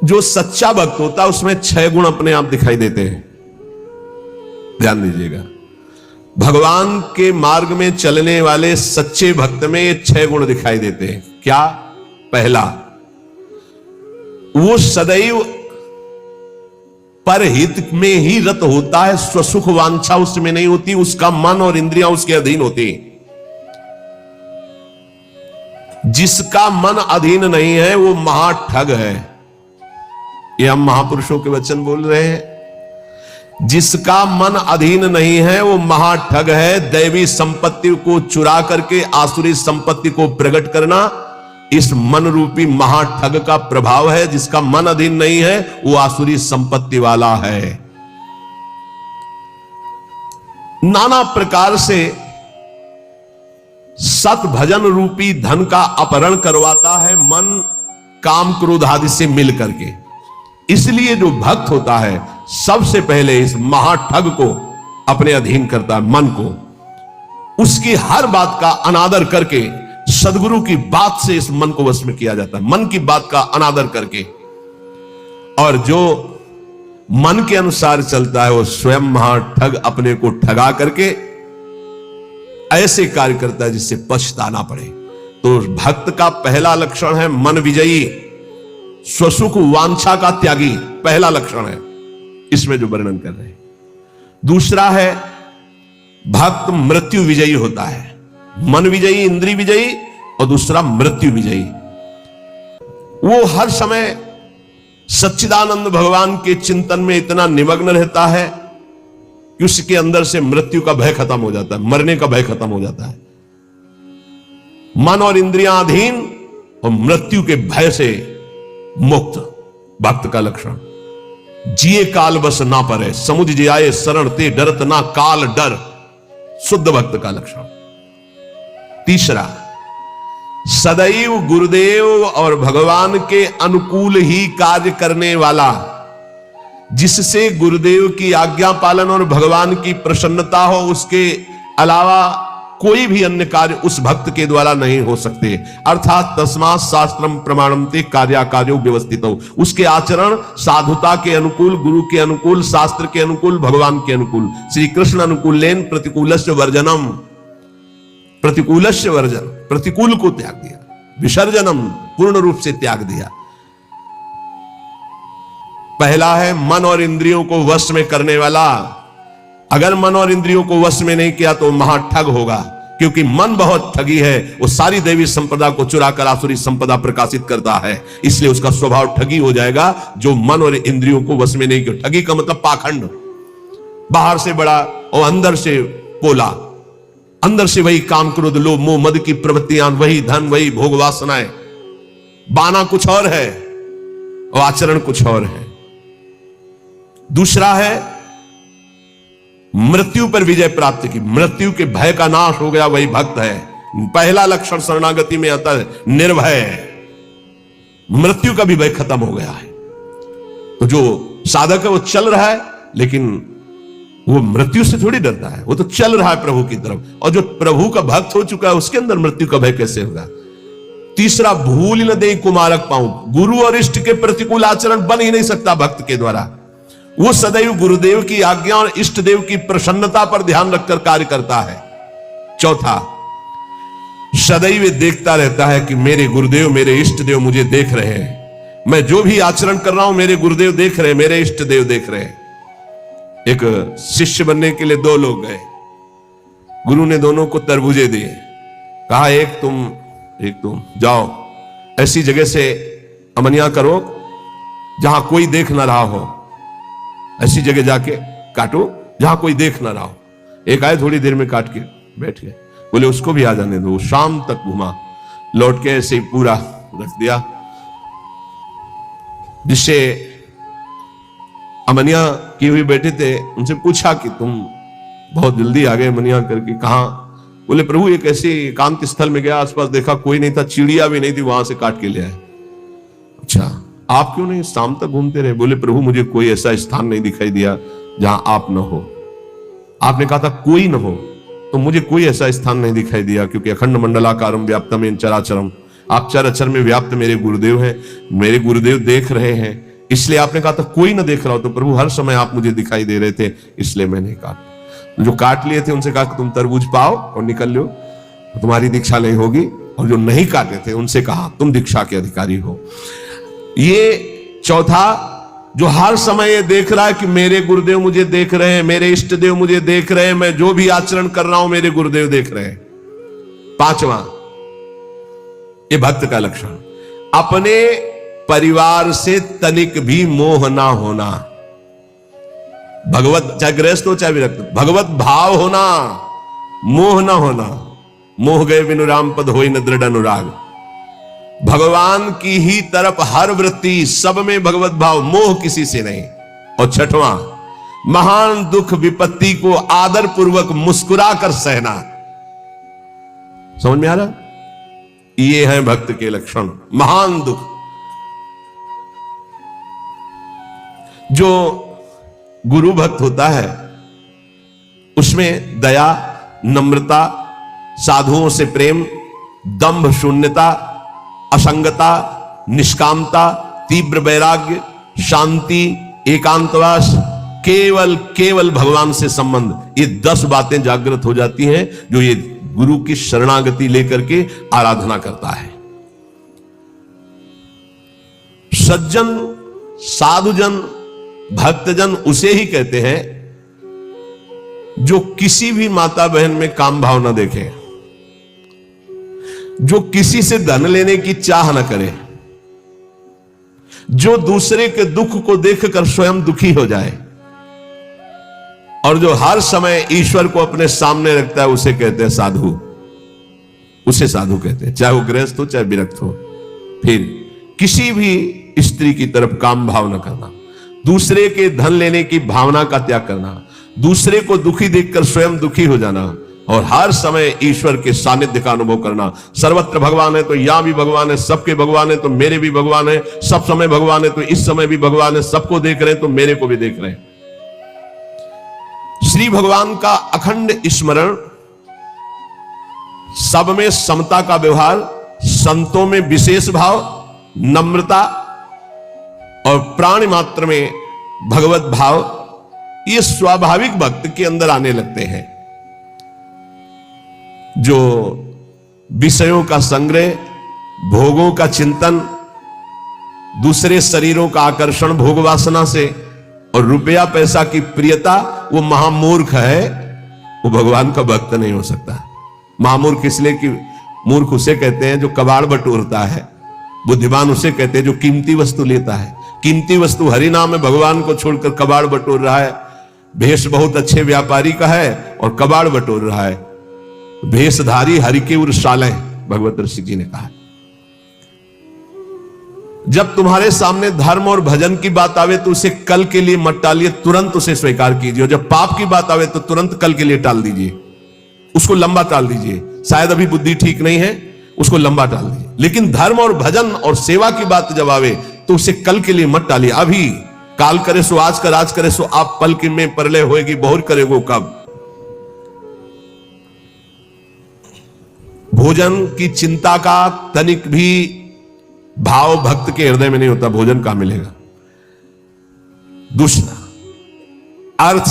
जो सच्चा भक्त होता है उसमें 6 गुण अपने आप दिखाई देते हैं। ध्यान दीजिएगा, भगवान के मार्ग में चलने वाले सच्चे भक्त में ये 6 गुण दिखाई देते हैं। क्या? पहला, वो सदैव परहित में ही रत होता है, स्वसुख वांछा उसमें नहीं होती, उसका मन और इंद्रियां उसके अधीन होती। जिसका मन अधीन नहीं है वो महाठग है। ये हम महापुरुषों के वचन बोल रहे हैं। जिसका मन अधीन नहीं है वो महाठग है। दैवी संपत्ति को चुरा करके आसुरी संपत्ति को प्रकट करना इस मन रूपी महाठग का प्रभाव है। जिसका मन अधीन नहीं है वो आसुरी संपत्ति वाला है। नाना प्रकार से सत भजन रूपी धन का अपहरण करवाता है मन काम क्रोध आदि से मिल करके। इसलिए जो भक्त होता है सबसे पहले इस महाठग को अपने अधीन करता है, मन को। उसकी हर बात का अनादर करके, सदगुरु की बात से इस मन को वश में किया जाता है, मन की बात का अनादर करके। और जो मन के अनुसार चलता है वो स्वयं महाठग अपने को ठगा करके ऐसे कार्य करता है जिससे पछताना पड़े। तो भक्त का पहला लक्षण है मन विजयी, स्वसुख वांछा का त्यागी, पहला लक्षण है इसमें जो वर्णन कर रहे हैं। दूसरा है भक्त मृत्यु विजयी होता है। मन विजयी, इंद्रिय विजयी, और दूसरा मृत्यु विजयी। वो हर समय सच्चिदानंद भगवान के चिंतन में इतना निमग्न रहता है कि उसके अंदर से मृत्यु का भय खत्म हो जाता है, मरने का भय खत्म हो जाता है। मन और इंद्रियां अधीन और मृत्यु के भय से मुक्त, भक्त का लक्षण। जिए काल बस ना परे, समुझ जियाए शरण ते डरत ना काल डर, शुद्ध भक्त का लक्षण। तीसरा, सदैव गुरुदेव और भगवान के अनुकूल ही कार्य करने वाला, जिससे गुरुदेव की आज्ञा पालन और भगवान की प्रसन्नता हो, उसके अलावा कोई भी अन्य कार्य उस भक्त के द्वारा नहीं हो सकते। अर्थात तस्मात् शास्त्रम प्रमाणन्ते कार्याकार्यो व्यवस्थितो। उसके आचरण साधुता के अनुकूल, गुरु के अनुकूल, शास्त्र के अनुकूल, भगवान के अनुकूल। श्री कृष्ण अनुकूलेन प्रतिकूलस्य वर्जनम, प्रतिकूलस्य वर्जन, प्रतिकूल को त्याग दिया, विसर्जनम पूर्ण रूप से त्याग दिया। पहला है मन और इंद्रियों को वश में करने वाला। अगर मन और इंद्रियों को वश में नहीं किया तो महाठग होगा, क्योंकि मन बहुत ठगी है। वो सारी देवी संपदा को चुराकर आसुरी संपदा प्रकाशित करता है, इसलिए उसका स्वभाव ठगी हो जाएगा। जो मन और इंद्रियों को वश में नहीं किया, ठगी का मतलब पाखंड, बाहर से बड़ा और अंदर से पोला, अंदर से वही काम क्रोध लोभ मोह मद की प्रवृत्तियां, वही धन, वही भोग वासनाएं। बाना कुछ और है और आचरण कुछ और है। दूसरा है मृत्यु पर विजय प्राप्त की, मृत्यु के भय का नाश हो गया, वही भक्त है। पहला लक्षण शरणागति में आता है निर्भय, मृत्यु का भी भय खत्म हो गया है। तो जो साधक है वो चल रहा है, लेकिन वो मृत्यु से थोड़ी डरता है, वो तो चल रहा है प्रभु की तरफ। और जो प्रभु का भक्त हो चुका है उसके अंदर मृत्यु का भय कैसे होगा। तीसरा, भूल न दे कुमारक पाऊं, गुरु और इष्ट के प्रतिकूल आचरण बन ही नहीं सकता भक्त के द्वारा। वो सदैव गुरुदेव की आज्ञा और इष्ट देव की प्रसन्नता पर ध्यान रखकर कार्य करता है। चौथा, सदैव देखता रहता है कि मेरे गुरुदेव, मेरे इष्ट देव मुझे देख रहे हैं, मैं जो भी आचरण कर रहा हूं मेरे गुरुदेव देख रहे हैं, मेरे इष्ट देव देख रहे हैं। एक शिष्य बनने के लिए 2 लोग गए, गुरु ने दोनों को तरबूजे दिए, कहा एक तुम जाओ ऐसी जगह से अमनिया करो जहां कोई देख ना रहा हो, ऐसी जगह जाके काटो जहां कोई देख ना रहा हो। एक आए, थोड़ी देर में काट के बैठ गए, बोले उसको भी आ जाने दो। शाम तक घुमा, लौट के ऐसे ही पूरा रख दिया। जिससे अमनिया किए हुए बैठे थे उनसे पूछा कि तुम बहुत जल्दी आ गए अमनिया करके, कहां? बोले प्रभु एक ऐसे एकांत स्थल में गया, आसपास देखा कोई नहीं था, चिड़िया भी नहीं थी, वहां से काट के ले आए। अच्छा, आप क्यों नहीं शाम तक घूमते रहे? बोले प्रभु मुझे कोई ऐसा स्थान नहीं दिखाई दिया जहां आप न हो। आपने कहा था कोई न हो, तो मुझे कोई ऐसा स्थान नहीं दिखाई दिया, क्योंकि अखंड मंडलाकारम व्याप्तम चराचरम, आप चराचर में व्याप्त मेरे गुरुदेव हैं, मेरे गुरुदेव देख रहे हैं। इसलिए आपने कहा था कोई ना देख रहा हो, तो प्रभु हर समय आप मुझे दिखाई दे रहे थे, इसलिए मैंने काटा। जो काट लिए थे उनसे कहा कि तुम तरबूज पाओ और निकल लो, तुम्हारी दीक्षा नहीं होगी। और जो नहीं काटे थे उनसे कहा तुम दीक्षा के अधिकारी हो। ये चौथा, जो हर समय ये देख रहा है कि मेरे गुरुदेव मुझे देख रहे हैं, मेरे इष्ट देव मुझे देख रहे हैं, मैं जो भी आचरण कर रहा हूं मेरे गुरुदेव देख रहे हैं। पांचवा, ये भक्त का लक्षण, अपने परिवार से तनिक भी मोह ना होना। भगवत, चाहे गृहस्थ हो चाहे विरक्त, भगवत भाव होना, मोह ना होना। मोह गए बिनु राम पद होई न दृढ़ अनुराग। भगवान की ही तरफ हर वृत्ति, सब में भगवत भाव, मोह किसी से नहीं। और छठवां, महान दुख विपत्ति को आदर पूर्वक मुस्कुरा कर सहना। समझ में आ रहा? ये है भक्त के लक्षण। महान दुख, जो गुरु भक्त होता है उसमें दया, नम्रता, साधुओं से प्रेम, दंभ शून्यता, असंगता, निष्कामता, तीव्र वैराग्य, शांति, एकांतवास, केवल भगवान से संबंध, ये 10 बातें जागृत हो जाती हैं जो ये गुरु की शरणागति लेकर के आराधना करता है। सज्जन, साधुजन, भक्तजन उसे ही कहते हैं जो किसी भी माता बहन में काम भाव न देखे, जो किसी से धन लेने की चाह न करे, जो दूसरे के दुख को देखकर स्वयं दुखी हो जाए, और जो हर समय ईश्वर को अपने सामने रखता है, उसे कहते हैं साधु। उसे साधु कहते हैं, चाहे वो गृहस्थ हो चाहे विरक्त हो। फिर किसी भी स्त्री की तरफ काम भाव न करना, दूसरे के धन लेने की भावना का त्याग करना, दूसरे को दुखी देखकर स्वयं दुखी हो जाना, और हर समय ईश्वर के सानिध्य का अनुभव करना। सर्वत्र भगवान है तो यहां भी भगवान है, सबके भगवान है तो मेरे भी भगवान है, सब समय भगवान है तो इस समय भी भगवान है, सबको देख रहे हैं तो मेरे को भी देख रहे हैं। श्री भगवान का अखंड स्मरण, सब में समता का व्यवहार, संतों में विशेष भाव, नम्रता, और प्राणी मात्र में भगवत भाव, ये स्वाभाविक भक्त के अंदर आने लगते हैं। जो विषयों का संग्रह, भोगों का चिंतन, दूसरे शरीरों का आकर्षण भोग वासना से, और रुपया पैसा की प्रियता, वो महामूर्ख है, वो भगवान का भक्त नहीं हो सकता। महामूर्ख इसलिए कि मूर्ख उसे कहते हैं जो कबाड़ बटोरता है, बुद्धिमान उसे कहते हैं जो कीमती वस्तु लेता है। कीमती वस्तु हरि नाम में भगवान को छोड़कर कबाड़ बटोर रहा है। भेष बहुत अच्छे व्यापारी का है और कबाड़ बटोर रहा है। भेषधारी हरि के उर शाले, भगवत ऋषि जी ने कहा। जब तुम्हारे सामने धर्म और भजन की बात आवे तो उसे कल के लिए मत टालिए, तुरंत उसे स्वीकार कीजिए। और जब पाप की बात आवे तो तुरंत कल के लिए टाल दीजिए, उसको लंबा टाल दीजिए। शायद अभी बुद्धि ठीक नहीं है, उसको लंबा टाल दीजिए। लेकिन धर्म और भजन और सेवा की बात जब आवे तो उसे कल के लिए मत टालिए। अभी काल करे सो आज कर, आज करे सो आप पल के में परलय होएगी, बहुर करेगो कब। भोजन की चिंता का तनिक भी भाव भक्त के हृदय में नहीं होता, भोजन कहां मिलेगा। दूसरा, अर्थ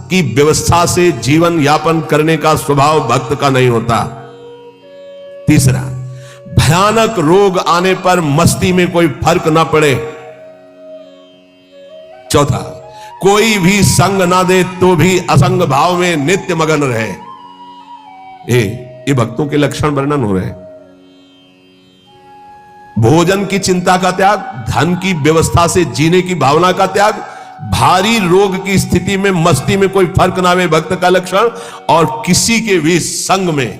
की व्यवस्था से जीवन यापन करने का स्वभाव भक्त का नहीं होता। तीसरा, भयानक रोग आने पर मस्ती में कोई फर्क ना पड़े। चौथा, कोई भी संग ना दे तो भी असंग भाव में नित्य मगन रहे। ये भक्तों के लक्षण वर्णन हो रहे हैं। भोजन की चिंता का त्याग, धन की व्यवस्था से जीने की भावना का त्याग, भारी रोग की स्थिति में मस्ती में कोई फर्क ना आवे, भक्त का लक्षण। और किसी के भी संग में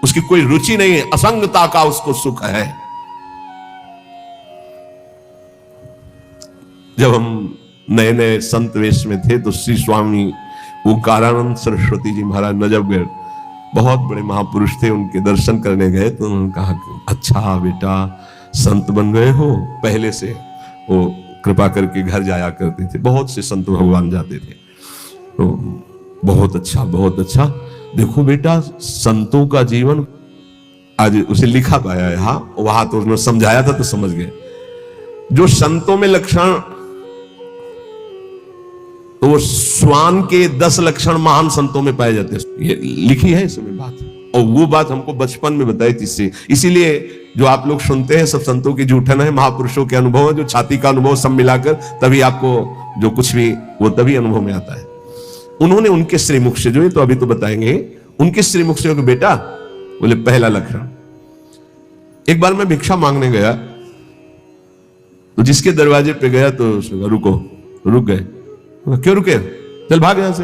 उसकी कोई रुचि नहीं है, असंगता का उसको सुख है। जब हम नए नए संत वेश में थे तो श्री स्वामी ओंकारानंद सरस्वती जी महाराज नजफगढ़, बहुत बड़े महापुरुष थे, उनके दर्शन करने गए तो उन्होंने कहा अच्छा बेटा संत बन गए हो। पहले से वो कृपा करके घर जाया करते थे, बहुत से संत भगवान जाते थे। तो बहुत अच्छा, बहुत अच्छा। देखो बेटा संतों का जीवन, आज उसे लिखा पाया है, हाँ वहां तो उसने समझाया था तो समझ गए। जो संतों में लक्षण तो वो श्वान के 10 लक्षण महान संतों में पाए जाते हैं। ये लिखी है इसमें बात, और वो बात हमको बचपन में बताई थी। इसीलिए जो आप लोग सुनते हैं सब संतों की जूठन है, महापुरुषों के अनुभव है, जो छाती का अनुभव सब मिलाकर तभी आपको जो कुछ भी वो तभी अनुभव में आता है। उन्होंने उनके श्रीमुख से, जो ये तो अभी तो बताएंगे, उनके श्रीमुख से बेटा बोले पहला लक्षण। एक बार मैं भिक्षा मांगने गया तो जिसके दरवाजे पे गया तो रुको, रुक गए। क्यों रुके? चल भाग यहां से।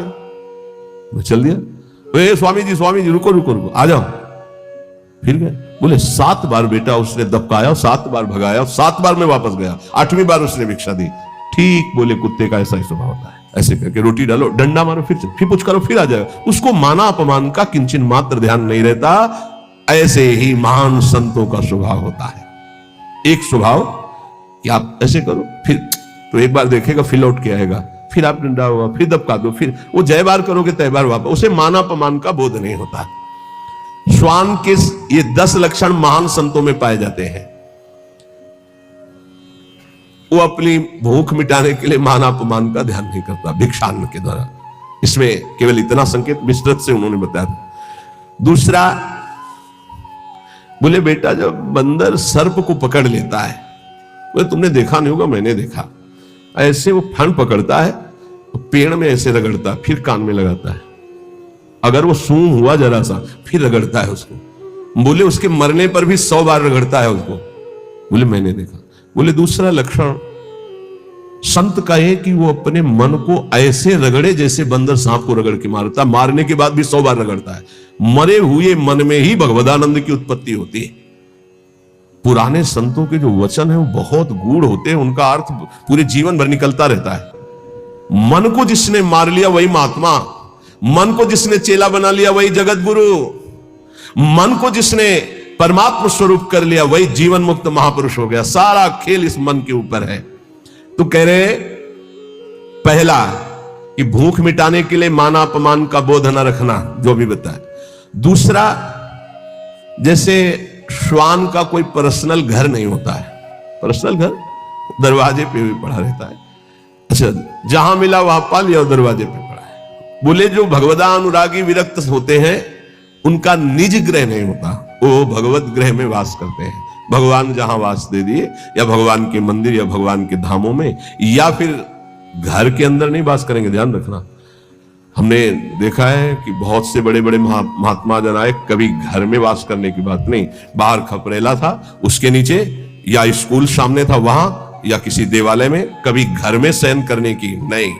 मैं चल दिया। स्वामी जी रुको रुको रुको, आ जाओ। फिर गए। बोले 7 बार बेटा उसने दबकाया, 7 बार भगाया, 7 बार मैं वापस गया, 8वीं बार उसने भिक्षा दी। ठीक बोले, कुत्ते का ऐसा ही स्वभाव होता है। ऐसे करके रोटी डालो, डंडा मारो, फिर कुछ करो, फिर आ जाएगा। उसको माना अपमान का किंचन मात्र ध्यान नहीं रहता। ऐसे ही महान संतों का स्वभाव होता है। एक स्वभाव कि आप ऐसे करो, फिर तो एक बार देखेगा, फिर लौट के आएगा, फिर आप डंडा होगा, फिर दबका दो, फिर वो जय बार करोगे तय बार वापस। उसे माना अपमान का बोध नहीं होता। श्वान के ये 10 लक्षण महान संतों में पाए जाते हैं। वो अपनी भूख मिटाने के लिए मान अपमान का ध्यान नहीं करता भिक्षान्न के द्वारा। इसमें केवल इतना संकेत विस्तृत से उन्होंने बताया। दूसरा बोले बेटा जब बंदर सर्प को पकड़ लेता है, बोले तुमने देखा नहीं होगा, मैंने देखा, ऐसे वो फण पकड़ता है, पेड़ में ऐसे रगड़ता, फिर कान में लगाता है, अगर वो सूंघ हुआ जरा सा फिर रगड़ता है उसको। बोले उसके मरने पर भी 100 बार रगड़ता है उसको। बोले मैंने देखा। बोले दूसरा लक्षण संत का है कि वो अपने मन को ऐसे रगड़े जैसे बंदर सांप को रगड़ के मारता, मारने के बाद भी 100 बार रगड़ता है। मरे हुए मन में ही भगवदानंद की उत्पत्ति होती है। पुराने संतों के जो वचन है वो बहुत गूढ़ होते हैं, उनका अर्थ पूरे जीवन भर निकलता रहता है। मन को जिसने मार लिया वही महात्मा, मन को जिसने चेला बना लिया वही जगत गुरु, मन को जिसने परमात्मा स्वरूप कर लिया वही जीवन मुक्त महापुरुष हो गया। सारा खेल इस मन के ऊपर है। तो कह रहे पहला कि भूख मिटाने के लिए माना अपमान का बोध न रखना, जो भी बताया। दूसरा, जैसे श्वान का कोई पर्सनल घर नहीं होता है, पर्सनल घर दरवाजे पे भी पड़ा रहता है। अच्छा, जहां मिला वहां पा लिया और दरवाजे पे पड़ा है। बोले जो भगवदानुरागी विरक्त होते हैं उनका निज ग्रह नहीं होता, वो भगवत ग्रह में वास करते हैं। भगवान जहां वास दे दिए, या भगवान के मंदिर या भगवान के धामों में, या फिर घर के अंदर नहीं वास करेंगे। ध्यान रखना, हमने देखा है कि बहुत से बड़े बड़े महात्मा जन आए, कभी घर में वास करने की बात नहीं। बाहर खपरेला था, उसके नीचे, या स्कूल सामने था वहां, या किसी देवालय में, कभी घर में शयन करने की नहीं।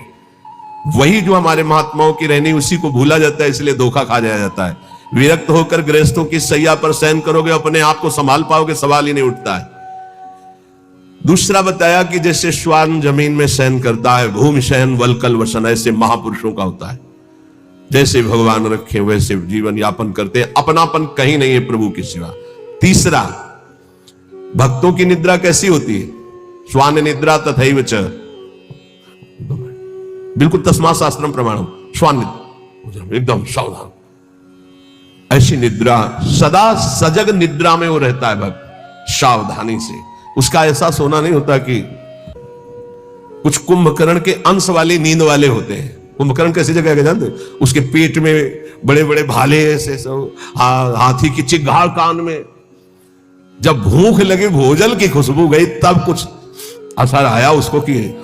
वही जो हमारे महात्माओं की रहनी, उसी को भूला जाता है, इसलिए धोखा खा जाया जाता है। विरक्त होकर गृहस्थों की सैया पर शयन करोगे, अपने आप को संभाल पाओगे, सवाल ही नहीं उठता है। दूसरा बताया कि जैसे श्वान जमीन में शयन करता है, भूमि शयन वलकल वसन, ऐसे महापुरुषों का होता है। जैसे भगवान रखे वैसे जीवन यापन करते हैं, अपनापन कहीं नहीं है प्रभु के सिवा। तीसरा, भक्तों की निद्रा कैसी होती है? श्वान निद्रा तथैव च, बिल्कुल तस्मात् शास्त्रम प्रमाणम, श्वान निद्रा एकदम सावधान। ऐसी निद्रा, सदा सजग निद्रा में वो रहता है भक्त, सावधानी से। उसका ऐसा सोना नहीं होता कि कुछ कुंभकर्ण के अंश वाले नींद वाले होते हैं। कुंभकर्ण कैसी जगह है जानते? उसके पेट में बड़े बड़े भाले ऐसे सब, हाथी की चिगाड़ कान में। जब भूख लगे, भोजन की खुशबू गई, तब कुछ असर आया उसको कि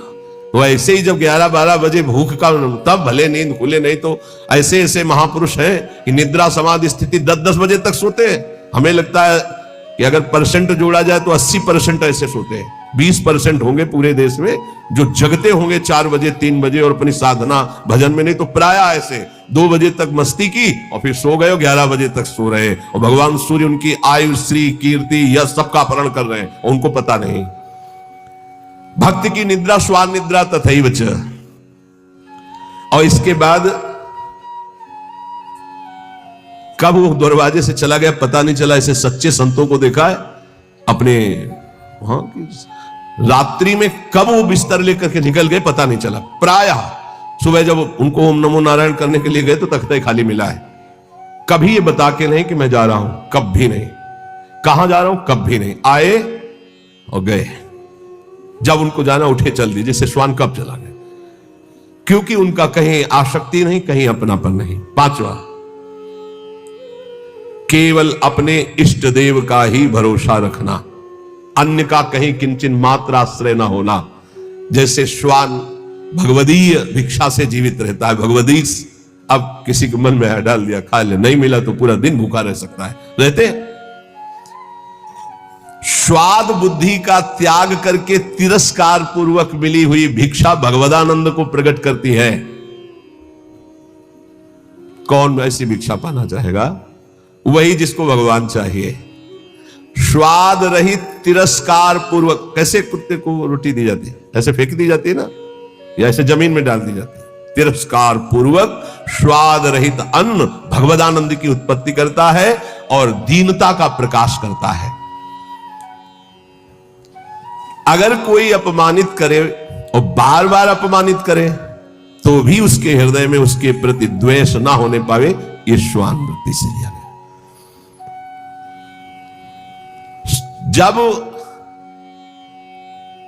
तो ऐसे ही जब 11-12 बजे भूख का, तब भले नींद खुले, नहीं तो ऐसे ऐसे महापुरुष हैं कि निद्रा समाधि स्थिति 10-10 बजे तक सोते हैं। हमें लगता है कि अगर परसेंट जोड़ा जाए तो 80% ऐसे सोते हैं। 20% होंगे पूरे देश में जो जगते होंगे 4 बजे 3 बजे और अपनी साधना भजन में, नहीं तो प्राय ऐसे 2 बजे तक मस्ती की और फिर सो गए, 11 बजे तक सो रहे, और भगवान सूर्य उनकी आयु, श्री, कीर्ति, यश सबका अपहरण कर रहे हैं, उनको पता नहीं। भक्त की निद्रा श्वान निद्रा तथैव च। और इसके बाद कब वो दरवाजे से चला गया पता नहीं चला। ऐसे सच्चे संतों को देखा है अपने वहां की रात्रि में, कब वो बिस्तर लेकर के निकल गए पता नहीं चला। प्रायः सुबह जब उनको ओम नमो नारायण करने के लिए गए तो तख्ता खाली मिला है। कभी ये बता के नहीं कि मैं जा रहा हूं, कभी नहीं। कहां जा रहा हूं, कभी नहीं। आए और गए, जब उनको जाना उठे चल दिए, जैसे श्वान कब चला गए। क्योंकि उनका कहीं आसक्ति नहीं, कहीं अपनापन नहीं। पांचवा, केवल अपने इष्ट देव का ही भरोसा रखना, अन्य का कहीं किंचन मात्र आश्रय न होना। जैसे श्वान भगवदीय भिक्षा से जीवित रहता है, भगवदीश अब किसी के मन में डाल दिया, खा ले, नहीं मिला तो पूरा दिन भूखा रह सकता है, रहते। स्वाद बुद्धि का त्याग करके तिरस्कार पूर्वक मिली हुई भिक्षा भगवदानंद को प्रकट करती है। कौन ऐसी भिक्षा पाना चाहेगा? वही जिसको भगवान चाहिए। स्वाद रहित तिरस्कार पूर्वक, कैसे कुत्ते को रोटी दी जाती है, ऐसे फेंक दी जाती है ना, या ऐसे जमीन में डाल दी जाती है। तिरस्कार पूर्वक स्वाद रहित अन्न भगवदानंद की उत्पत्ति करता है और दीनता का प्रकाश करता है। अगर कोई अपमानित करे और बार बार अपमानित करे तो भी उसके हृदय में उसके प्रति द्वेष ना होने पावे, ये श्वान वृत्ति से लिया गया। जब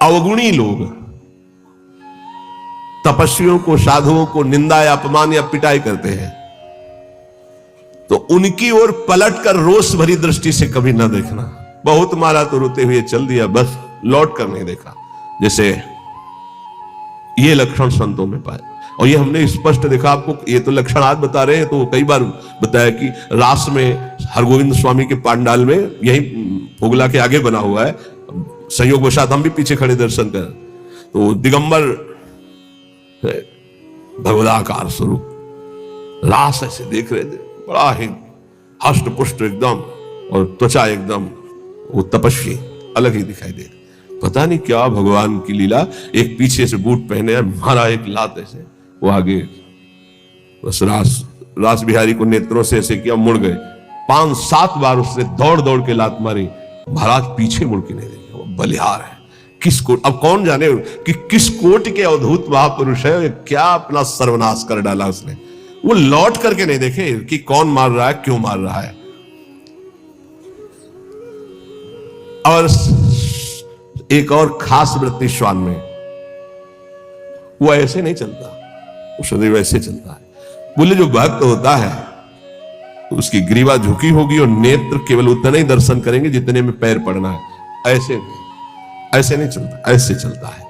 अवगुणी लोग तपस्वियों को, साधुओं को निंदा या अपमान या पिटाई करते हैं तो उनकी ओर पलटकर रोष भरी दृष्टि से कभी ना देखना। बहुत मारा तो रोते हुए चल दिया, बस लौट कर नहीं देखा। जैसे ये लक्षण संतों में पाए, और ये हमने स्पष्ट देखा। आपको ये तो लक्षण आज बता रहे हैं, तो कई बार बताया कि रास में हरगोविंद स्वामी के पांडाल में, यही पोगला के आगे बना हुआ है, संयोग वशात हम भी पीछे खड़े दर्शन कर, तो दिगंबर भगवदाकार स्वरूप रास ऐसे देख रहे थे, बड़ा ही हष्ट पुष्ट एकदम, और त्वचा एकदम, वो तपस्वी अलग ही दिखाई दे। पता नहीं क्या भगवान की लीला, एक पीछे से बूट पहने मारा एक लात ऐसे, वो आगे बस रास बिहारी को नेत्रों से ऐसे किया, मुड़ गए। 5-7 बार उसने दौड़ दौड़ के लात मारी, महाराज पीछे मुड़ के नहीं देखे। वो बलिहार है, किस कोट, अब कौन जाने कि किस कोट के अवधूत महापुरुष है, क्या अपना सर्वनाश कर डाला उसने। वो लौट करके नहीं देखे कि कौन मार रहा है, क्यों मार रहा है। और एक और खास वृत्ति श्वान में, वो ऐसे नहीं चलता, वो सदैव ऐसे चलता है। बोले जो भक्त होता है उसकी ग्रीवा झुकी होगी और नेत्र केवल उतना ही दर्शन करेंगे जितने में पैर पड़ना है। ऐसे नहीं चलता, ऐसे चलता है।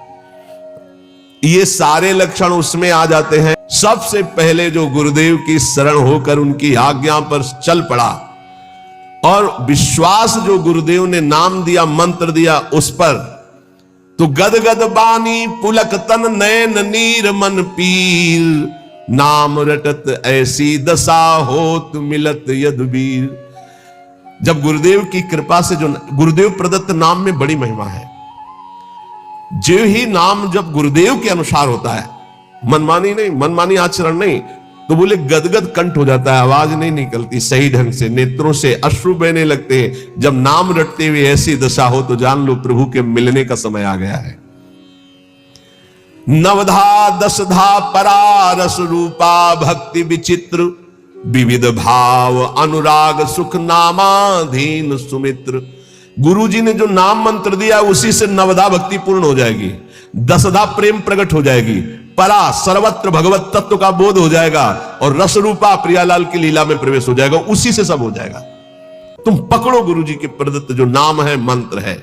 ये सारे लक्षण उसमें आ जाते हैं। सबसे पहले जो गुरुदेव की शरण होकर उनकी आज्ञा पर चल पड़ा, और विश्वास जो गुरुदेव ने नाम दिया, मंत्र दिया उस पर, तो गदगद बानी पुलक तन नैन नीर मन पीर, नाम रटत ऐसी दशा होत मिलत यदुबीर। जब गुरुदेव की कृपा से, जो गुरुदेव प्रदत्त नाम में बड़ी महिमा है, जो ही नाम जब गुरुदेव के अनुसार होता है, मनमानी नहीं, मनमानी आचरण नहीं, तो बोले गदगद कंठ हो जाता है, आवाज नहीं निकलती सही ढंग से, नेत्रों से अश्रु बहने लगते हैं। जब नाम रटते हुए ऐसी दशा हो तो जान लो प्रभु के मिलने का समय आ गया है। नवधा दशधा परा रस रूपा भक्ति विचित्र, विविध भाव अनुराग सुख नामाधीन सुमित्र। गुरुजी ने जो नाम मंत्र दिया उसी से नवधा भक्ति पूर्ण हो जाएगी, दशधा प्रेम प्रकट हो जाएगी, परा सर्वत्र भगवत तत्व का बोध हो जाएगा, और रस रूपा प्रियालाल की लीला में प्रवेश हो जाएगा। उसी से सब हो जाएगा। तुम पकड़ो गुरुजी के प्रदत्त जो नाम है, मंत्र है।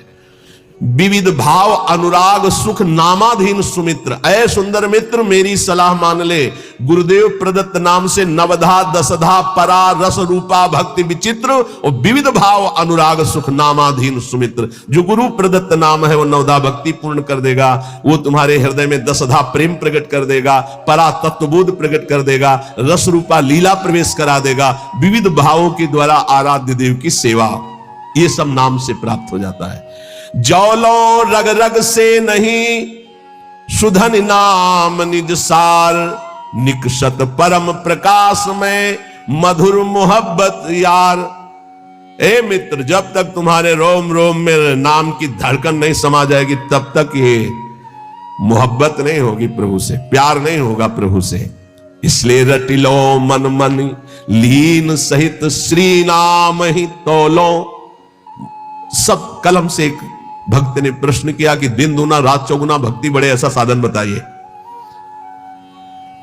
विविध भाव अनुराग सुख नामाधीन सुमित्र, ऐ सुंदर मित्र मेरी सलाह मान ले। गुरुदेव प्रदत्त नाम से नवधा दशधा परा रस रूपा भक्ति विचित्र और विविध भाव अनुराग सुख नामाधीन सुमित्र। जो गुरु प्रदत्त नाम है वो नवधा भक्ति पूर्ण कर देगा, वो तुम्हारे हृदय में दशधा प्रेम प्रकट कर देगा, परा तत्वबोध प्रकट कर देगा, रस रूपा लीला प्रवेश करा देगा, विविध भावों के द्वारा आराध्य देव की सेवा, ये सब नाम से प्राप्त हो जाता है। जौलों रग रग से नहीं सुधन नाम निज सार, निकषत परम प्रकाश में मधुर मोहब्बत यार। ए मित्र, जब तक तुम्हारे रोम रोम में नाम की धड़कन नहीं समा जाएगी तब तक ये मोहब्बत नहीं होगी प्रभु से, प्यार नहीं होगा प्रभु से। इसलिए रटिलो मन मन लीन सहित श्री नाम ही तोलो। सब कलम से एक भक्त ने प्रश्न किया कि दिन दूना रात चौगुना भक्ति बढ़े, ऐसा साधन बताइए।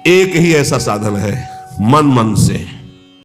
एक ही ऐसा साधन है, मन मन से